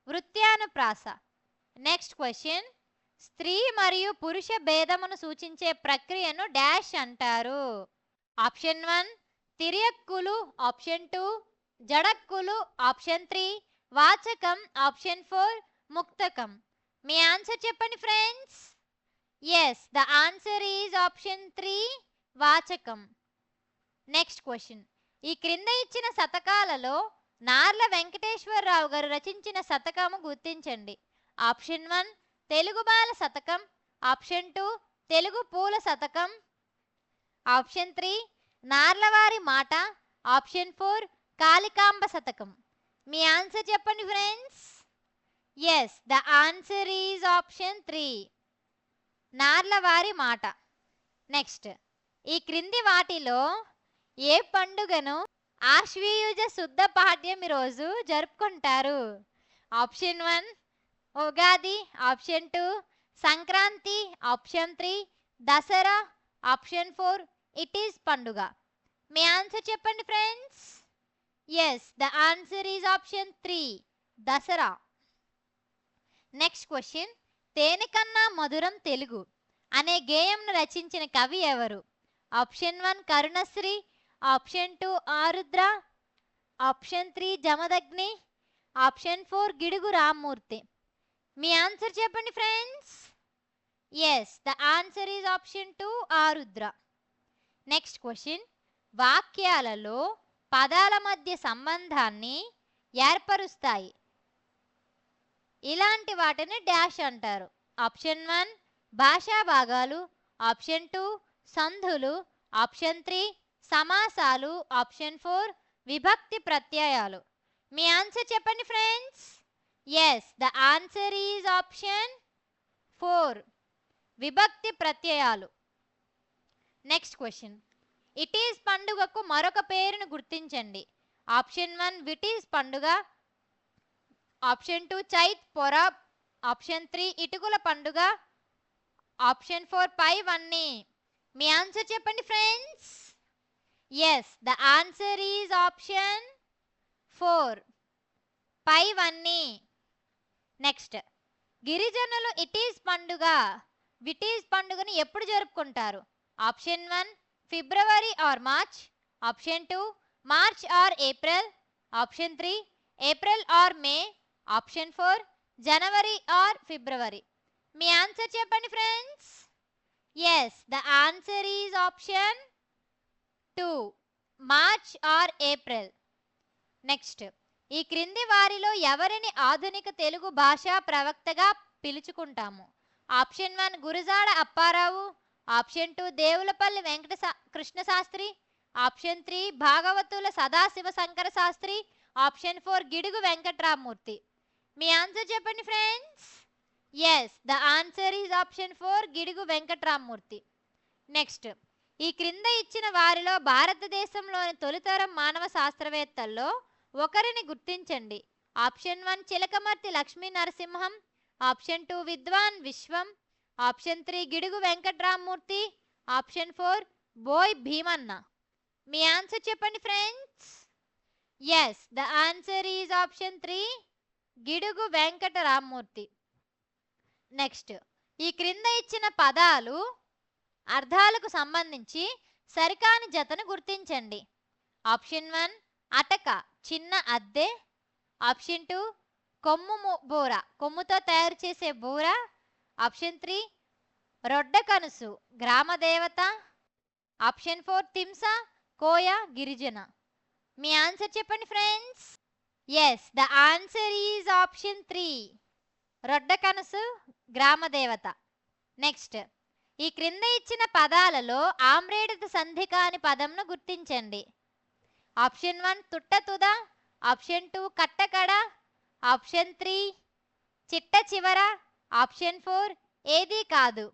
Speaker 1: వృత్యానుప్రాస. Next question. స్త్రీ మరియు పురుష భేదమును సూచించే ప్రక్రియను డాష్ అంటారు? ఆప్షన్ 1 తిరియక్కులు, ఆప్షన్ 2 జడక్కులు, ఆప్షన్ 3 వాచకం, ఆప్షన్ 4 ముక్తకం. మీ ఆన్సర్ చెప్పండి friends. Yes, the answer is option 3 వాచకం. Next question. ఈ క్రింద ఇచ్చిన శతకాలలో నార్ల వెంకటేశ్వరరావు గారు రచించిన శతకము గుర్తించండి. ఆప్షన్ 1 తెలుగు బాల శతకం, ఆప్షన్ 2 తెలుగు పూల శతకం, ఆప్షన్ 3 నార్లవారి మాట, ఆప్షన్ 4 కాళికాంబ శతకం. మీ ఆన్సర్ చెప్పండి friends. Yes, the answer is option 3 నార్లవారి మాట. నెక్స్ట్. ఈ క్రింది వాటిలో ఏ పండుగను ఆశ్వీయుజ శుద్ధ పాడ్యమి రోజు జరుపుకుంటారు? Option 1 Ugadi, option 2 Sankranti, option 3 Dasara, option 4 ఇట్ ఈస్ పండుగ. మీ ఆన్సర్ చెప్పండి friends. Yes, the answer is option 3 Dasara. Next question. తేనెకన్నా మధురం తెలుగు అనే గేయంను రచించిన కవి ఎవరు? Option 1 Karunasri, option 2 Arudra, option 3 Jamadagni, option 4 Gidugu Rammurthy. మీ ఆన్సర్ చెప్పండి friends. Yes, the answer is option 2 Arudra. Next question. వాక్యాలలో పదాల మధ్య సంబంధాన్ని ఏర్పరుస్తాయి ఇలాంటి వాటిని డాష్ అంటారు? ఆప్షన్ 1 భాషా భాగాలు, ఆప్షన్ 2 సంధులు, ఆప్షన్ 3 సమాసాలు, ఆప్షన్ 4 విభక్తి ప్రత్యయాలు. మీ ఆన్సర్ చెప్పండి friends. Yes, the answer is option 4 విభక్తి ప్రత్యయాలు. Next question. ఇట్ ఈస్ పండుగకు మరొక పేరును గుర్తించండి. ఆప్షన్ 1 విటీస్ పండుగ, ఆప్షన్ 2 చైత్ పొర, ఆప్షన్ 3 ఇటుకుల పండుగ, ఆప్షన్ 4 పైవన్నీ. మీ ఆన్సర్ చెప్పండి friends. Yes, the answer is option 4 పైవన్నీ. నెక్స్ట్. గిరిజనులు ఇట్ ఈస్ పండుగ విటీస్ పండుగని ఎప్పుడు జరుపుకుంటారు? Option 1 February or March, option 2 March or April, option 3 April or May, option 4 January or February. మీ ఆన్సర్ చెప్పండి friends. Yes, the answer is option 2 March or April. Next. ఈ క్రింది వారిలో ఎవరిని ఆధునిక తెలుగు భాషా ప్రవక్తగా పిలుచుకుంటాము? Option 1 Gurajada Apparao, option 2 Devulapalli Venkata Krishnasastri, option 3 Bhagavatula Sadasiva Sankara Sastri, option 4 Gidugu Venkatramamurthy. మీ ఆన్సర్ చెప్పండి friends. Yes, the answer is option 4 Gidugu Venkatramamurthy. Next. ఈ క్రింద ఇచ్చిన వారిలో భారతదేశంలోని తొలితరం మానవ శాస్త్రవేత్తల్లో ఒకరిని గుర్తించండి. Option 1 Chilakamarthi Lakshmi Narasimham, option 2 Vidwan Viswam, option 3 Gidugu Venkatramamurthy, option 4 Boyi Bheemanna. మీ ఆన్సర్ చెప్పండి friends. Yes, the answer is option 3 Gidugu Venkataramamurthy. Next, ఈ క్రింద ఇచ్చిన పదాలు అర్థాలకు సంబంధించి సరికాని జతను గుర్తించండి. ఆప్షన్ 1 అటక చిన్న అద్దె, ఆప్షన్ 2 కొమ్ము బూర కొమ్ముతో తయారు చేసే బూర, ఆప్షన్ 3 రొడ్డ కనుసు గ్రామ దేవత, ఆప్షన్ 4 తింస కోయ గిరిజన. మీ ఆన్సర్ చెప్పండి friends. Yes, the answer is option 3 రొడ్డ కనుసు గ్రామ దేవత. నెక్స్ట్, ఈ క్రింద ఇచ్చిన పదాలలో ఆమ్రేడిత సంధిక అని పదంను గుర్తించండి. ఆప్షన్ 1 తుట్టతుద, ఆప్షన్ 2 కట్టకడ, ఆప్షన్ 3 చిట్ట చివర, ఆప్షన్ 4 ఏది కాదు.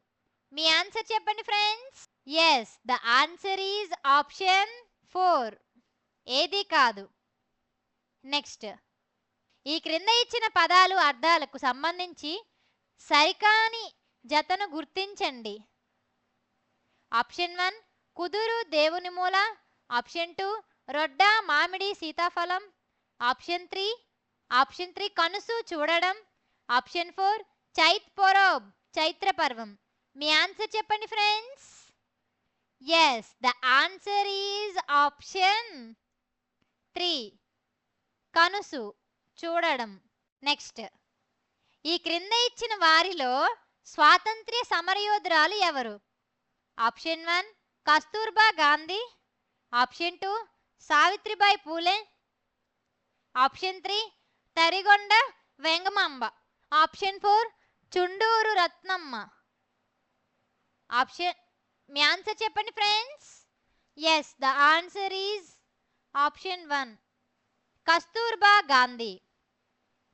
Speaker 1: మీ ఆన్సర్ చెప్పండి friends. Yes, the answer is option 4 ఏది కాదు. నెక్స్ట్, ఈ క్రింద ఇచ్చిన పదాలు అర్థాలకు సంబంధించి సరికాని జతను గుర్తించండి. ఆప్షన్ 1 కుదురు దేవుని మూల, ఆప్షన్ 2 రొడ్డ మామిడి సీతాఫలం, ఆప్షన్ 3 కనుసు చూడడం, ఆప్షన్ 4 చైత్ పొరోబ్ చైత్ర పర్వం. మీ ఆన్సర్ చెప్పండి friends. Yes, the answer is option 3 కనుసు చూడడం. నెక్స్ట్, ఈ క్రింద ఇచ్చిన వారిలో స్వాతంత్ర్య సమరయోధురాలు ఎవరు? Option 1 Kasturba Gandhi, option 2 Savitribai Phule, option 3 Tarigonda Vengamamba, option 4 Chunduru Ratnamma. మీ ఆన్సర్ చెప్పండి friends. Yes, the answer is option 1 Kasturba Gandhi.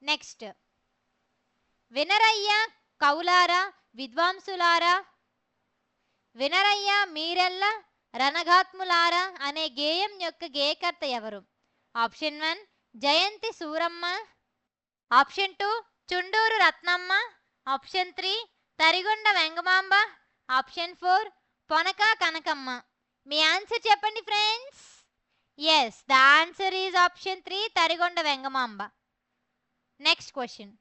Speaker 1: Next, వినరయ్య కౌలారా విద్వాంసులారా, వినరయ్య మీరెల్ల రణఘాత్ములారా అనే గేయం యొక్క గేయకర్త ఎవరు? Option 1 Jayanthi Suramma, option 2 Chunduru Ratnamma, option 3 Tarigonda Vengamamba, option 4 Ponaka Kanakamma. మీ ఆన్సర్ చెప్పండి friends. Yes, the answer is option 3 Tarigonda Vengamamba. Next question,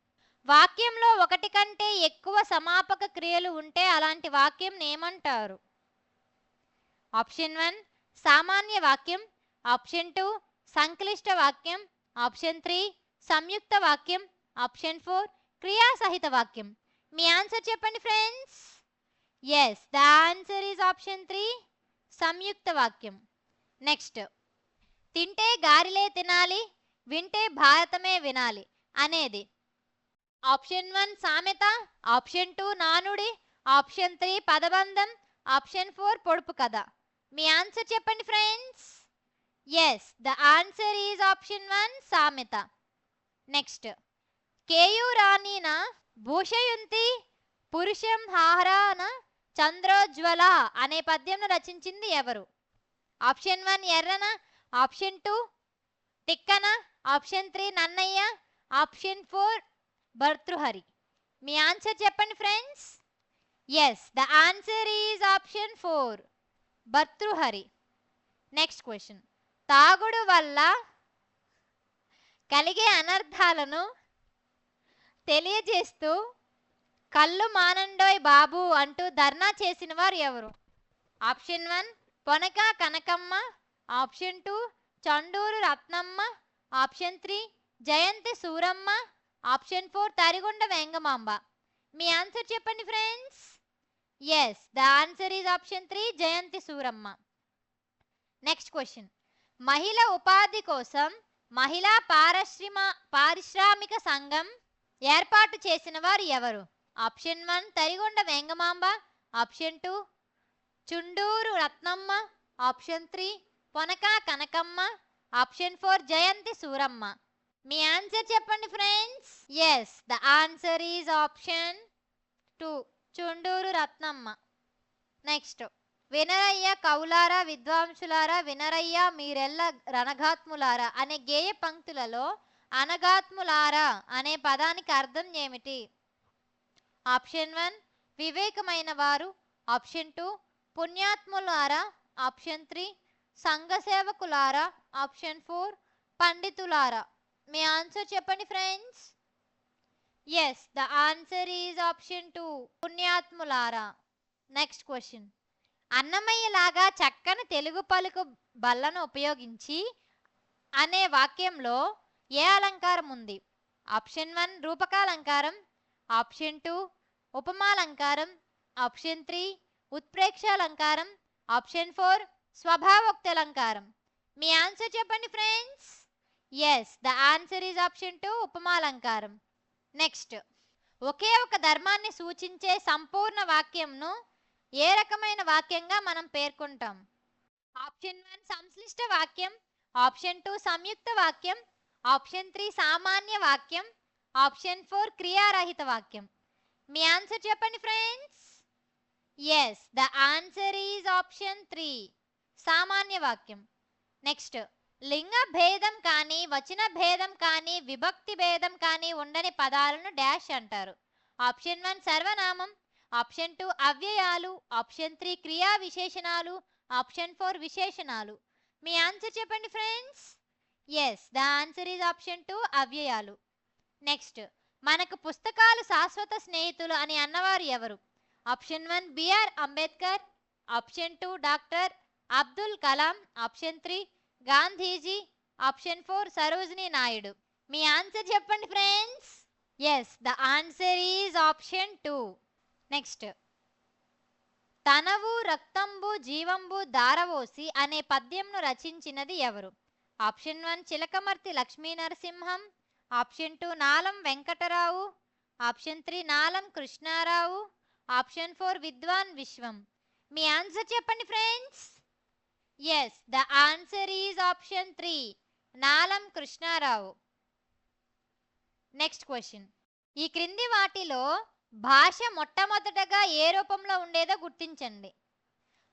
Speaker 1: వాక్యంలో ఒకటి కంటే ఎక్కువ సమాపక క్రియలు ఉంటే అలాంటి వాక్యం ఏమంటారు? ఆప్షన్ 1 సామాన్య వాక్యం, ఆప్షన్ 2 సంక్లిష్ట వాక్యం, ఆప్షన్ 3 సంయుక్త వాక్యం, ఆప్షన్ 4 క్రియాసహిత వాక్యం. మీ ఆన్సర్ చెప్పండి friends. Yes, the answer is option 3 సంయుక్త వాక్యం. నెక్స్ట్, తింటే గారిలే తినాలి, వింటే భారతమే వినాలి అనేది ఆప్షన్ 1 సామెత, ఆప్షన్ 2 నానుడి, ఆప్షన్ 3 పదబంధం, ఆప్షన్ 4 పొడుపు కథ. మీ ఆన్సర్ చెప్పండి friends. Yes, the answer is option 1 సామెత. నెక్స్ట్, కేయూరాణిన భూషయుంతి పురుషం హారాన చంద్రోజ్వల అనే పద్యంను రచించింది ఎవరు? Option 1 Errana, option 2 Tikkana, option 3 Nannaya, option 4 Bhartrhari. మీ ఆన్సర్ చెప్పండి friends. Yes, the answer is option 4 Bhartrhari. Next question, తాగుడు వల్ల కలిగే అనర్థాలను తెలియజేస్తూ కళ్ళు మానండోయ్ బాబు అంటూ ధర్నా చేసిన వారు ఎవరు? Option 1 Ponaka Kanakamma, option 2 Chandur Ratnamma, option 3 Jayanti Suramma, option 4 Tarigonda Vengamamba. మీ ఆన్సర్ చెప్పండి friends. Yes, the answer is option 3 Jayanti Suramma. Next question, మహిళ ఉపాధి కోసం మహిళా పారిశ్రామిక సంఘం ఏర్పాటు చేసిన వారు ఎవరు? Option 1 Tarigonda Vengamamba, option 2 Chunduru Ratnamma, option 3 Ponaka Kanakamma, option 4 Jayanthi Suramma. మీ ఆన్సర్ చెప్పండి friends. Yes, the answer is option 2 Chunduru Ratnamma. Next, వినరయ్య కౌలారా విద్వాంసులారా, వినరయ్య మీరెల్ల రణఘాత్ములారా అనే గేయ పంక్తులలో అనగాత్ములారా అనే పదానికి అర్థం ఏమిటి? ఆప్షన్ 1 వివేకమైన వారు ఆప్షన్ 2, పుణ్యాత్ములారా ఆప్షన్ 3, సంఘ సేవకులారా ఆప్షన్ 4, పండితులారా. మీ ఆన్సర్ చెప్పండి friends. Yes, the answer is option 2, పుణ్యాత్ములారా. Next question. అన్నమయ్యలాగా చక్కని తెలుగు పలుకు బల్లను ఉపయోగించి అనే వాక్యంలో ఏ అలంకారం ఉంది? ఆప్షన్ 1 రూపకాలంకారం, ఆప్షన్ 2 ఉపమాలంకారం, ఆప్షన్ 3 ఉత్ప్రేక్షాలంకారం, ఆప్షన్ 4 స్వభావోక్తి అలంకారం. మీ ఆన్సర్ చెప్పండి friends. Yes, the answer is option 2 ఉపమాలంకారం. నెక్స్ట్. ఒకే ఒక ధర్మాన్ని సూచించే సంపూర్ణ వాక్యంను ఏ రకమైన వాక్యంగా మనం పేర్కొంటాం? ఆప్షన్ 1 సంశ్లిష్ట వాక్యం, ఆప్షన్ 2 సంయుక్త వాక్యం, ఆప్షన్ 3 సామాన్య వాక్యం, ఆప్షన్ 4 క్రియారహిత వాక్యం. మీ ఆన్సర్ చెప్పండి friends. Yes, the answer is option 3 సామాన్య వాక్యం. నెక్స్ట్. లింగ భేదం కానీ వచన భేదం కానీ విభక్తి భేదం కానీ ఉండని పదాలను డాష్ అంటారు? ఆప్షన్ 1 సర్వనామం, ఆప్షన్ 2 అవ్యయాలు, ఆప్షన్ 3 క్రియా విశేషణాలు, ఆప్షన్ 4 విశేషణాలు. మీ ఆన్సర్ చెప్పండి friends. Yes, the answer is option 2 అవ్యయాలు. నెక్స్ట్. మనకు పుస్తకాలు శాశ్వత స్నేహితులు అని అన్నవారు ఎవరు? Option 1 B R Ambedkar, option 2 doctor Abdul Kalam, option 3 Gandhiji, option 4 Sarojini Naidu. మీ ఆన్సర్ చెప్పండి friends. Yes, the answer is option 2. Next. తనవు రక్తంబు జీవంబు దారవోసి అనే పద్యంను రచించినది ఎవరు? Option 1 Chilakamarthi Lakshmi Narasimham, option 2 Nalam Venkata Rao, option 3 Nalam Krishna Rao, option 4 Vidwan Viswam. మీ ఆన్సర్ చెప్పండి friends. Yes, the answer is option 3 Nalam Krishna Rao. Next question. ఈ క్రింది వాటిలో భాష మొట్టమొదటగా ఏ రూపంలో ఉండేదో గుర్తించండి.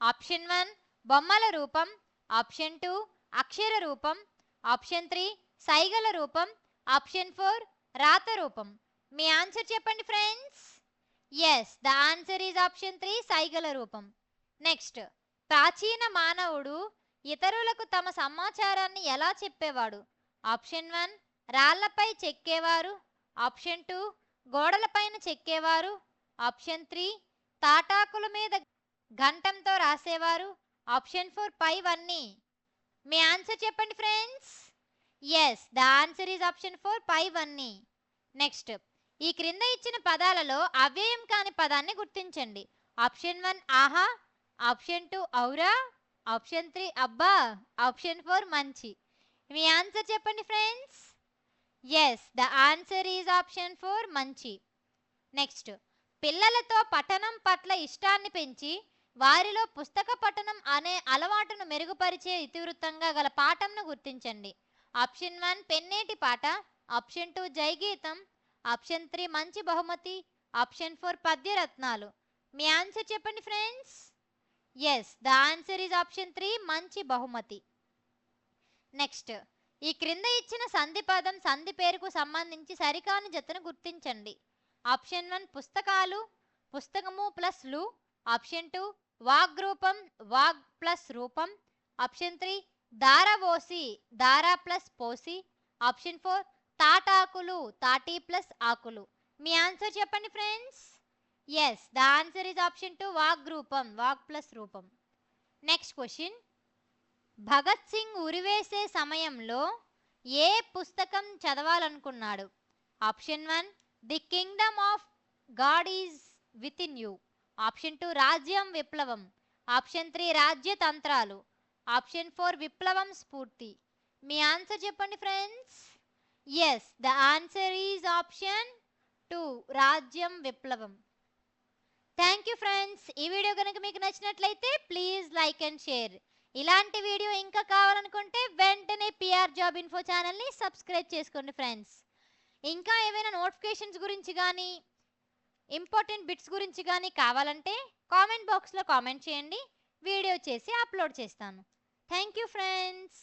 Speaker 1: ఆప్షన్ 1 బొమ్మల రూపం, ఆప్షన్ 2 అక్షర రూపం, ఆప్షన్ 3 సైగల రూపం, ఆప్షన్ 4 రాత రూపం. మీ ఆన్సర్ చెప్పండి friends. Yes, the answer is option 3 సైగల రూపం. నెక్స్ట్. ప్రాచీన మానవుడు ఇతరులకు తమ సమాచారాన్ని ఎలా చెప్పేవాడు? ఆప్షన్ 1 రాళ్లపై చెక్కేవారు, ఆప్షన్ 2 గోడలపైన చెక్కేవారు, ఆప్షన్ 3 తాటాకుల మీద గంటంతో రాసేవారు, ఆప్షన్ 4 పైవన్నీ. మీ ఆన్సర్ చెప్పండి friends. Yes, the answer is option 4 పైవన్నీ. నెక్స్ట్. ఈ క్రింద ఇచ్చిన పదాలలో అవ్యయం కాని పదాన్ని గుర్తించండి. ఆప్షన్ 1 ఆహా, ఆప్షన్ 2 ఔరా, ఆప్షన్ 3 అబ్బా, ఆప్షన్ 4 మంచి. మీ ఆన్సర్ చెప్పండి friends. Yes, the answer is option 4 మంచి. నెక్స్ట్. పిల్లలతో పఠనం పట్ల ఇష్టాన్ని పెంచి వారిలో పుస్తక పఠనం అనే అలవాటును మెరుగుపరిచే ఇతివృత్తంగా గల పాఠంను గుర్తించండి. ఆప్షన్ 1 పెన్నేటి పాట, ఆప్షన్ 2 జైగీతం, ఆప్షన్ 3 మంచి బహుమతి, ఆప్షన్ 4 పద్యరత్నాలు. మీ ఆన్సర్ చెప్పండి friends. Yes, the answer is option 3 మంచి బహుమతి. నెక్స్ట్. ఈ క్రింద ఇచ్చిన సంధి పదం సంధి పేరుకు సంబంధించి సరికాని జతను గుర్తించండి. ఆప్షన్ 1 పుస్తకాలు, పుస్తకము ప్లస్ లు, ఆప్షన్ 2 వాగ్రూపం, వాగ్ ప్లస్ రూపం, ఆప్షన్ 3 దారవోసి, దారా ప్లస్ పోసి, ఆప్షన్ 4 తాటాకులు, తాటి ప్లస్ ఆకులు. మీ ఆన్సర్ చెప్పండి friends. Yes, the answer is option 2 వాగ్రూపం, వాగ్ ప్లస్ రూపం. Next question. భగత్ సింగ్ ఉరివేసే సమయంలో ఏ పుస్తకం చదవాలనుకున్నాడు? Option 1 the kingdom of God is within you, option 2 రాజ్యం విప్లవం, ఆప్షన్ 3 రాజ్యతంత్రాలు, ఆప్షన్ 4 విప్లవం స్ఫూర్తి. మీ ఆన్సర్ చెప్పండి friends. Yes, the answer is option 2 రాజ్యం విప్లవం. Thank you friends. ఈ వీడియో కనుక మీకు నచ్చినట్లయితే ప్లీజ్ లైక్ అండ్ షేర్. ఇలాంటి వీడియో ఇంకా కావాలనుకుంటే వెంటనే పిఆర్ జాబ్ ఇన్ఫో ఛానల్ని సబ్స్క్రైబ్ చేసుకోండి ఫ్రెండ్స్. ఇంకా ఏమైనా నోటిఫికేషన్స్ గురించి కానీ ఇంపార్టెంట్ బిట్స్ గురించి కానీ కావాలంటే కామెంట్ బాక్స్లో కామెంట్ చేయండి, వీడియో చేసి అప్లోడ్ చేస్తాను. Thank you friends.